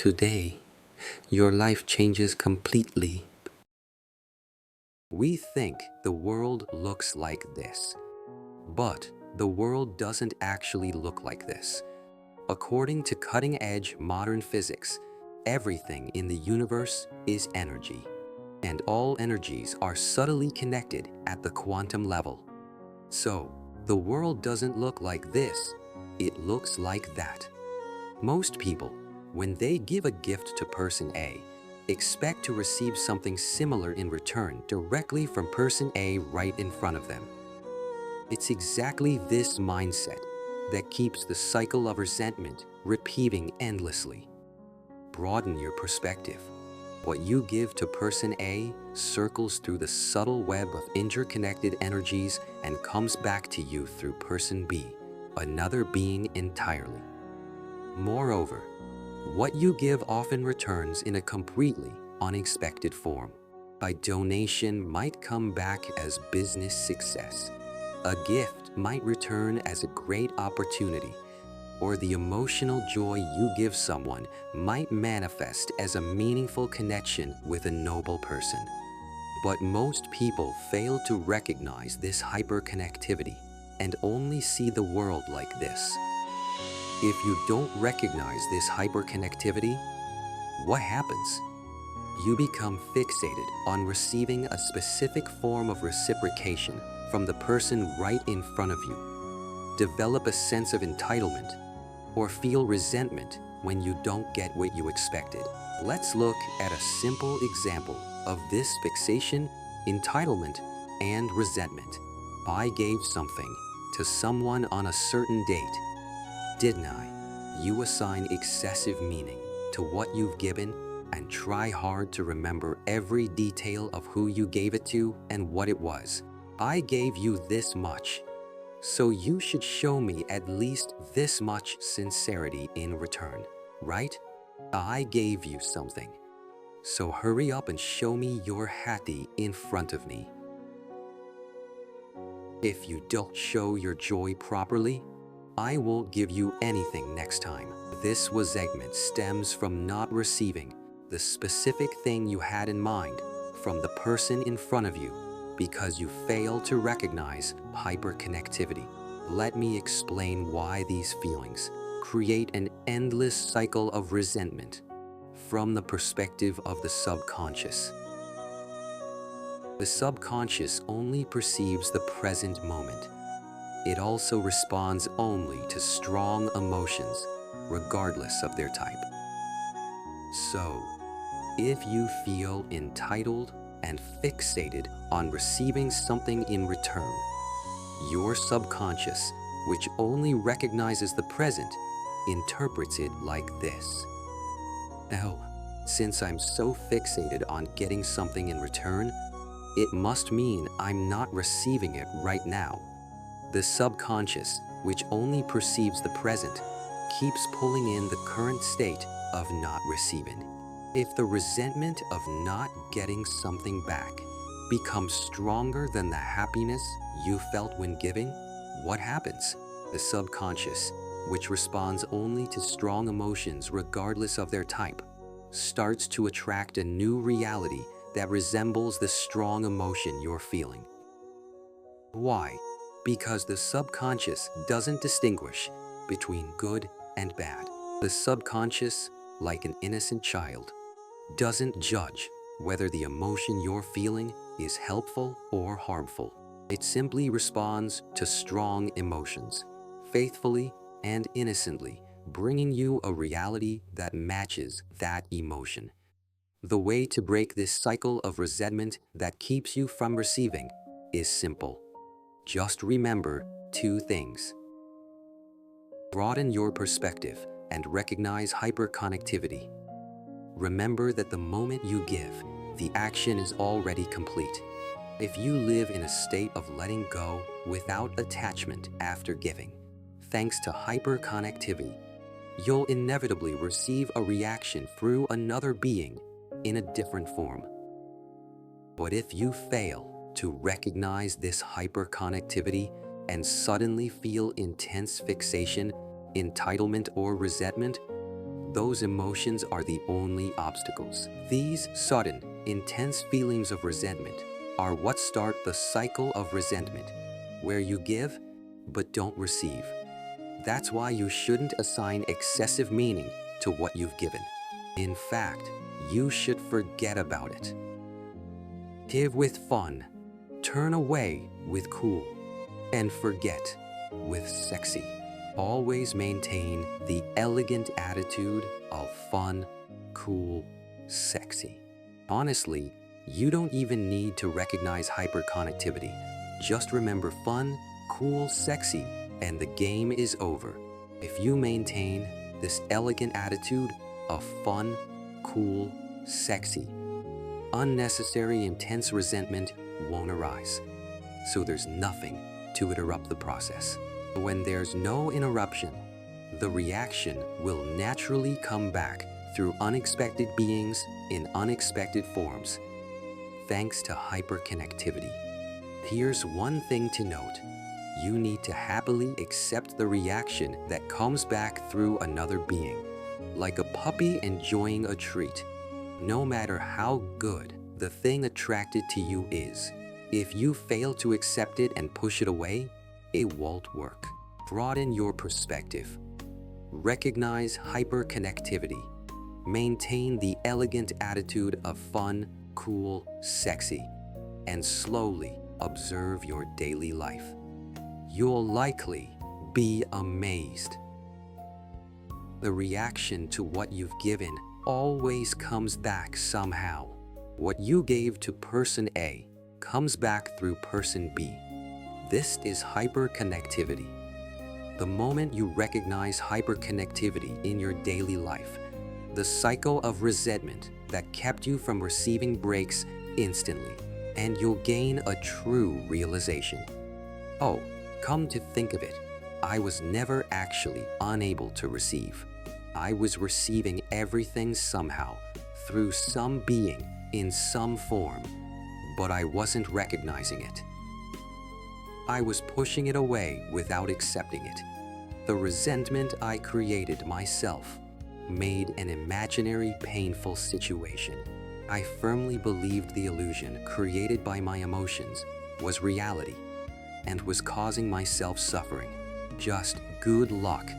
Today, your life changes completely. We think the world looks like this, but the world doesn't actually look like this. According to cutting-edge modern physics, everything in the universe is energy, and all energies are subtly connected at the quantum level. So, the world doesn't look like this, it looks like that. Most people, when they give a gift to person A, expect to receive something similar in return directly from person A right in front of them. It's exactly this mindset that keeps the cycle of resentment repeating endlessly. Broaden your perspective. What you give to person A circles through the subtle web of interconnected energies and comes back to you through person B, another being entirely. Moreover, what you give often returns in a completely unexpected form. A donation might come back as business success. A gift might return as a great opportunity, or the emotional joy you give someone might manifest as a meaningful connection with a noble person. But most people fail to recognize this hyperconnectivity and only see the world like this. If you don't recognize this hyperconnectivity, what happens? You become fixated on receiving a specific form of reciprocation from the person right in front of you, develop a sense of entitlement, or feel resentment when you don't get what you expected. Let's look at a simple example of this fixation, entitlement, and resentment. I gave something to someone on a certain date. Didn't I? You assign excessive meaning to what you've given and try hard to remember every detail of who you gave it to and what it was. I gave you this much, so you should show me at least this much sincerity in return, right? I gave you something, so hurry up and show me you're happy in front of me. If you don't show your joy properly, I won't give you anything next time. This resentment stems from not receiving the specific thing you had in mind from the person in front of you because you fail to recognize hyperconnectivity. Let me explain why these feelings create an endless cycle of resentment from the perspective of the subconscious. The subconscious only perceives the present moment. It also responds only to strong emotions, regardless of their type. So, if you feel entitled and fixated on receiving something in return, your subconscious, which only recognizes the present, interprets it like this. Oh, since I'm so fixated on getting something in return, it must mean I'm not receiving it right now. The subconscious, which only perceives the present, keeps pulling in the current state of not receiving. If the resentment of not getting something back becomes stronger than the happiness you felt when giving, what happens? The subconscious, which responds only to strong emotions regardless of their type, starts to attract a new reality that resembles the strong emotion you're feeling. Why? Because the subconscious doesn't distinguish between good and bad. The subconscious, like an innocent child, doesn't judge whether the emotion you're feeling is helpful or harmful. It simply responds to strong emotions, faithfully and innocently, bringing you a reality that matches that emotion. The way to break this cycle of resentment that keeps you from receiving is simple. Just remember two things. Broaden your perspective and recognize hyperconnectivity. Remember that the moment you give, the action is already complete. If you live in a state of letting go without attachment after giving, thanks to hyperconnectivity, you'll inevitably receive a reaction through another being in a different form. But if you fail to recognize this hyperconnectivity and suddenly feel intense fixation, entitlement, or resentment, Those emotions are the only obstacles. These sudden, intense feelings of resentment are what start the cycle of resentment, where you give but don't receive. That's why you shouldn't assign excessive meaning to what you've given. In fact, you should forget about it. Give with fun, turn away with cool, and forget with sexy. Always maintain the elegant attitude of fun, cool, sexy. Honestly, you don't even need to recognize hyperconnectivity. Just remember fun, cool, sexy, and the game is over. If you maintain this elegant attitude of fun, cool, sexy, unnecessary intense resentment won't arise. So there's nothing to interrupt the process. When there's no interruption, the reaction will naturally come back through unexpected beings in unexpected forms, thanks to hyperconnectivity. Here's one thing to note. You need to happily accept the reaction that comes back through another being, like a puppy enjoying a treat. No matter how good the thing attracted to you is, if you fail to accept it and push it away, it won't work. Broaden your perspective. Recognize hyperconnectivity. Maintain the elegant attitude of fun, cool, sexy, and slowly observe your daily life. You'll likely be amazed. The reaction to what you've given always comes back somehow. What you gave to person A comes back through person B. This is hyperconnectivity. The moment you recognize hyperconnectivity in your daily life, the cycle of resentment that kept you from receiving breaks instantly, and you'll gain a true realization. Oh, come to think of it, I was never actually unable to receive. I was receiving everything somehow, through some being, in some form, but I wasn't recognizing it. I was pushing it away without accepting it. The resentment I created myself made an imaginary painful situation. I firmly believed the illusion created by my emotions was reality and was causing myself suffering. Just good luck